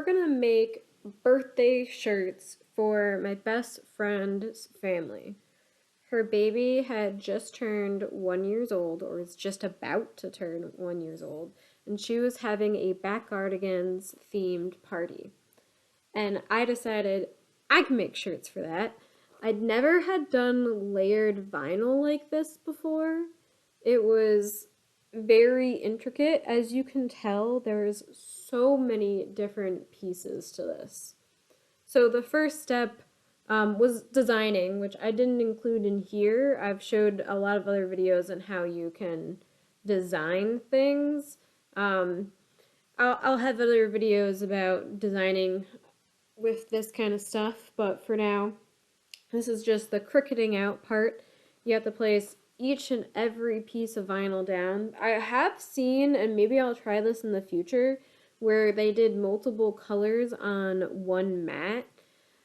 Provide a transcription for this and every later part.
gonna make birthday shirts for my best friend's family. Her baby had just turned 1 years old, or is just about to turn 1 years old, and she was having a Backyardigans themed party. And I decided I can make shirts for that. I'd never had done layered vinyl like this before. It was very intricate. As you can tell, there's so many different pieces to this. So the first step was designing, which I didn't include in here. I've showed a lot of other videos on how you can design things. Um, I'll have other videos about designing with this kind of stuff, but for now, this is just the cricketing out part. You have to place each and every piece of vinyl down. I have seen, and maybe I'll try this in the future, where they did multiple colors on one mat.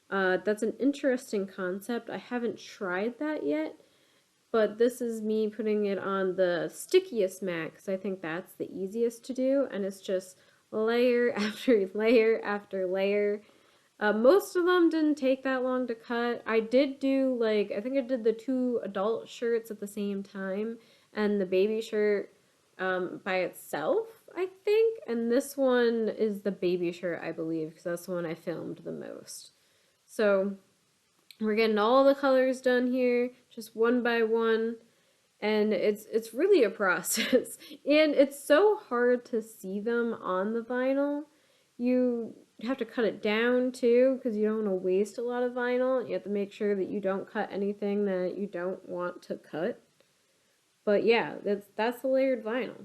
That's an interesting concept. I haven't tried that yet, but this is me putting it on the stickiest mat because I think that's the easiest to do, and it's just layer after layer after layer. Most of them didn't take that long to cut. I did do, like, I think I did the two adult shirts at the same time and the baby shirt by itself, I think. And this one is the baby shirt, I believe, because that's the one I filmed the most. So we're getting all the colors done here, just one by one. And it's really a process. And it's so hard to see them on the vinyl. You have to cut it down too because you don't want to waste a lot of vinyl. You have to make sure that you don't cut anything that you don't want to cut. But yeah, that's the layered vinyl.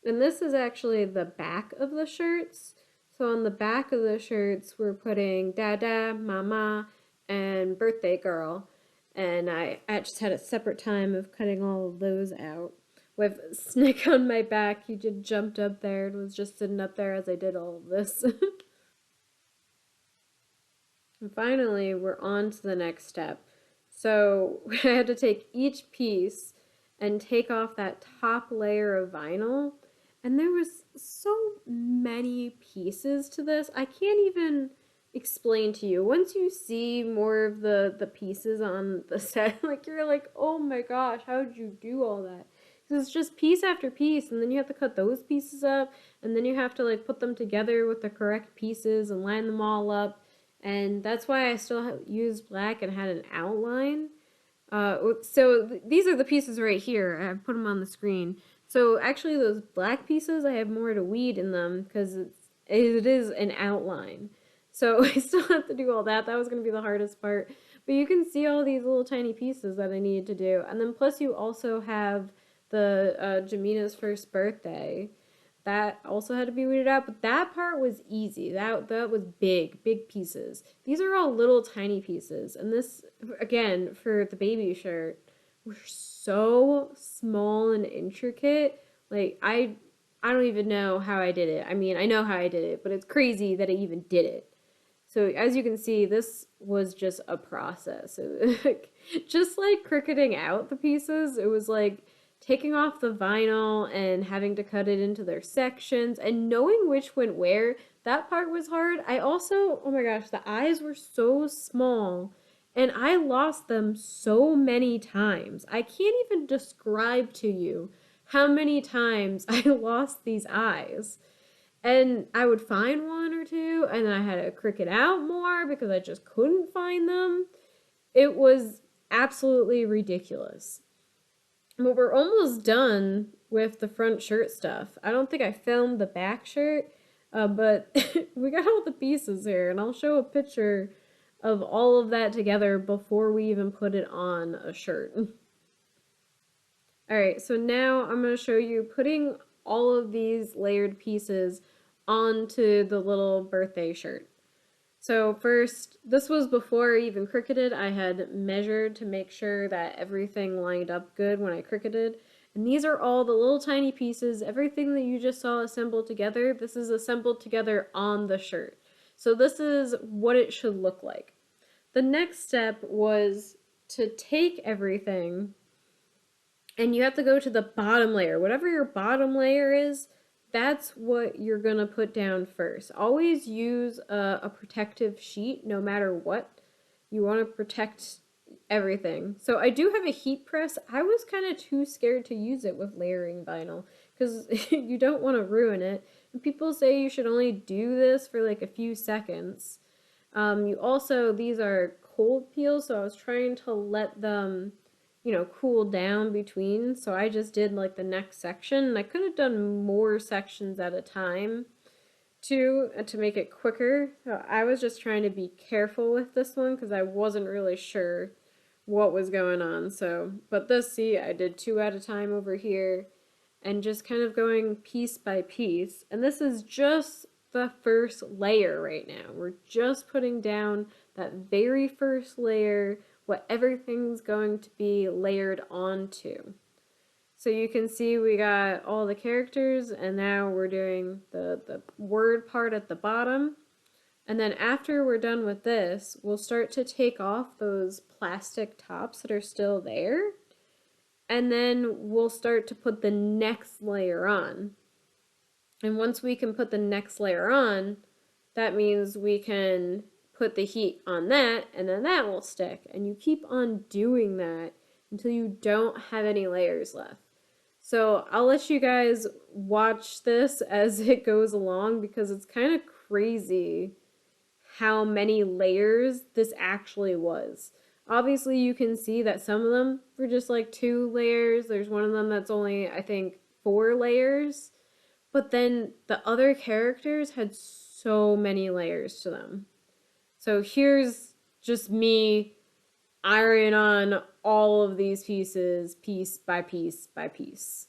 And this is actually the back of the shirts. So on the back of the shirts, we're putting Dada, Mama, and Birthday Girl. And I just had a separate time of cutting all of those out. With Snick on my back, he just jumped up there and was just sitting up there as I did all of this. And finally, we're on to the next step. So I had to take each piece and take off that top layer of vinyl. And there was so many pieces to this. I can't even explain to you. Once you see more of the pieces on the set, like you're like, oh my gosh, how did you do all that? Because it's just piece after piece, and then you have to cut those pieces up, and then you have to like put them together with the correct pieces and line them all up. And that's why I still used black and had an outline. These are the pieces right here. I put them on the screen. So actually those black pieces, I have more to weed in them because it is an outline. So I still have to do all that. That was going to be the hardest part. But you can see all these little tiny pieces that I needed to do. And then plus you also have the Jamina's first birthday. That also had to be weeded out, but that part was easy. That was big pieces. These are all little tiny pieces. And this, again, for the baby shirt, were so small and intricate. Like I don't even know how I did it. I mean, I know how I did it, but it's crazy that I even did it. So as you can see, this was just a process. It was like, just like cricketing out the pieces, it was like taking off the vinyl and having to cut it into their sections and knowing which went where. That part was hard. I also, oh my gosh, the eyes were so small and I lost them so many times. I can't even describe to you how many times I lost these eyes. And I would find one or two, and then I had to cricket out more because I just couldn't find them. It was absolutely ridiculous. But we're almost done with the front shirt stuff. I don't think I filmed the back shirt, but we got all the pieces here, and I'll show a picture of all of that together before we even put it on a shirt. Alright, so now I'm going to show you putting all of these layered pieces onto the little birthday shirt. So first, this was before I even cricketed. I had measured to make sure that everything lined up good when I cricketed. And these are all the little tiny pieces. Everything that you just saw assembled together, this is assembled together on the shirt. So this is what it should look like. The next step was to take everything and you have to go to the bottom layer. Whatever your bottom layer is, that's what you're gonna put down first. Always use a protective sheet no matter what. You want to protect everything. So I do have a heat press. I was kind of too scared to use it with layering vinyl because you don't want to ruin it. And people say you should only do this for like a few seconds. You also, these are cold peels, so I was trying to let them, cool down between. So I just did like the next section. And I could have done more sections at a time too to make it quicker. So I was just trying to be careful with this one because I wasn't really sure what was going on. So, but this, see, I did two at a time over here and just kind of going piece by piece. And this is just the first layer right now. We're just putting down that very first layer, what everything's going to be layered onto. So you can see we got all the characters, and now we're doing the word part at the bottom. And then after we're done with this, we'll start to take off those plastic tops that are still there. And then we'll start to put the next layer on. And once we can put the next layer on, that means we can put the heat on that, and then that will stick. And you keep on doing that until you don't have any layers left. So I'll let you guys watch this as it goes along because it's kind of crazy how many layers this actually was. Obviously, you can see that some of them were just like 2 layers. There's one of them that's only, I think, 4 layers. But then the other characters had so many layers to them. So here's just me ironing on all of these pieces, piece by piece by piece.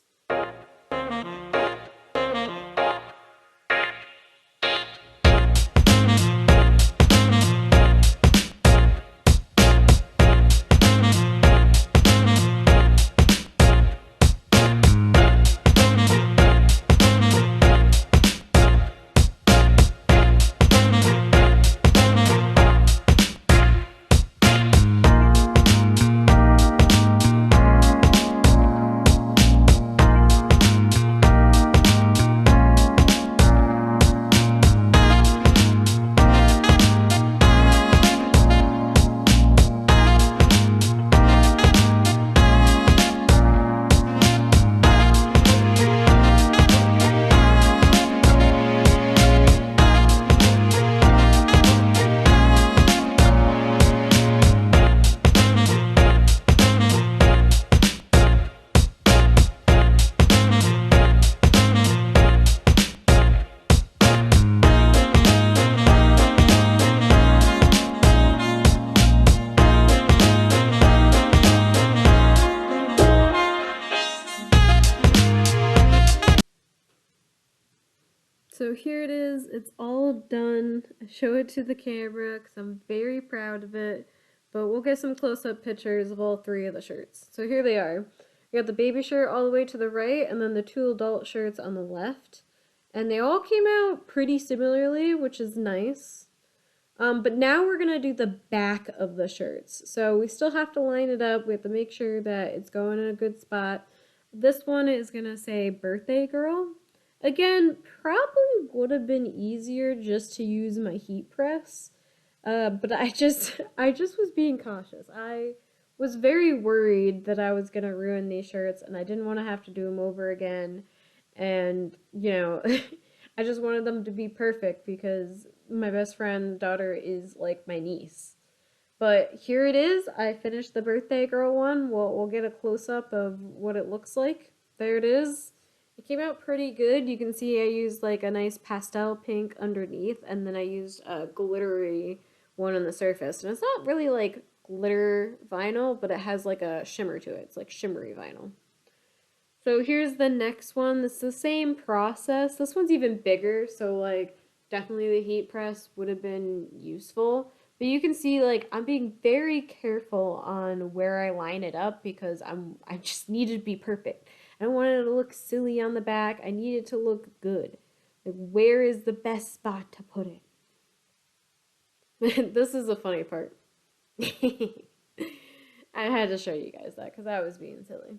So here it is. It's all done. I show it to the camera because I'm very proud of it. But we'll get some close-up pictures of all 3 of the shirts. So here they are. We got the baby shirt all the way to the right, and then the 2 adult shirts on the left. And they all came out pretty similarly, which is nice. But now we're going to do the back of the shirts. So we still have to line it up. We have to make sure that it's going in a good spot. This one is going to say birthday girl. Again, probably would have been easier just to use my heat press. But I just was being cautious. I was very worried that I was going to ruin these shirts and I didn't want to have to do them over again. And, I just wanted them to be perfect because my best friend's daughter is like my niece. But here it is. I finished the birthday girl one. We'll get a close-up of what it looks like. There it is. It came out pretty good. You can see I used like a nice pastel pink underneath, and then I used a glittery one on the surface. And it's not really like glitter vinyl, but it has like a shimmer to it. It's like shimmery vinyl. So here's the next one. This is the same process. This one's even bigger, so like definitely the heat press would have been useful. But you can see like I'm being very careful on where I line it up because I just need it to be perfect. I don't want it to look silly on the back. I need it to look good. Like where is the best spot to put it? This is the funny part. I had to show you guys that because I was being silly.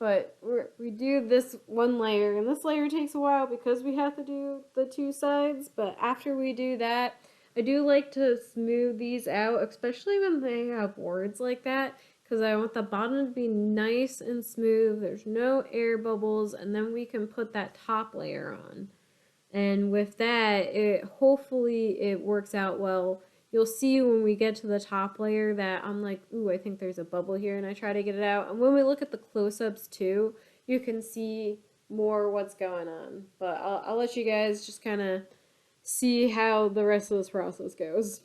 But we do this one layer, and this layer takes a while because we have to do the two sides. But after we do that, I do like to smooth these out, especially when they have words like that, because I want the bottom to be nice and smooth. There's no air bubbles, and then we can put that top layer on. And with that, it hopefully it works out well. You'll see when we get to the top layer that I'm like, ooh, I think there's a bubble here, and I try to get it out. And when we look at the close-ups too, you can see more what's going on. But I'll let you guys just kind of see how the rest of this process goes.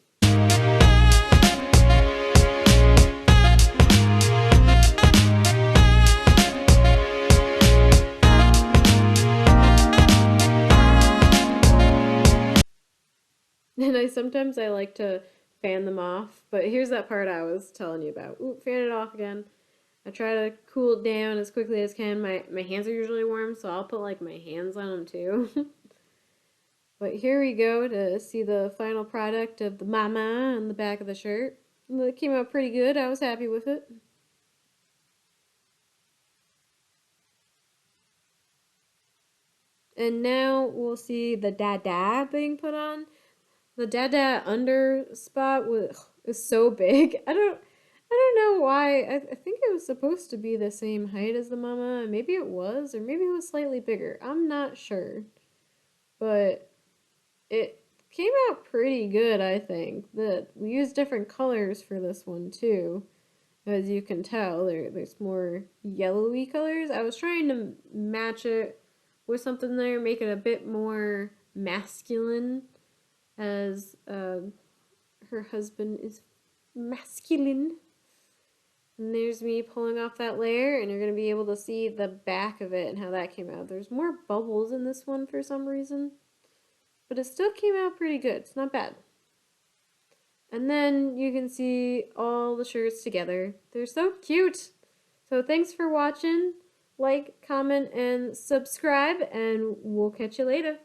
And I like to fan them off, but here's that part I was telling you about. Ooh, fan it off again. I try to cool it down as quickly as I can. My hands are usually warm, so I'll put like my hands on them too. But here we go to see the final product of the mama on the back of the shirt. It came out pretty good. I was happy with it. And now we'll see the dada being put on. The dada under spot is so big. I don't know why. I think it was supposed to be the same height as the mama. Maybe it was, or maybe it was slightly bigger. I'm not sure. But it came out pretty good, I think. We used different colors for this one too. As you can tell, there's more yellowy colors. I was trying to match it with something there, make it a bit more masculine, as her husband is masculine. And there's me pulling off that layer, and you're going to be able to see the back of it and how that came out. There's more bubbles in this one for some reason, but it still came out pretty good. It's not bad. And then you can see all the shirts together. They're so cute. So thanks for watching. Like, comment, and subscribe, and we'll catch you later.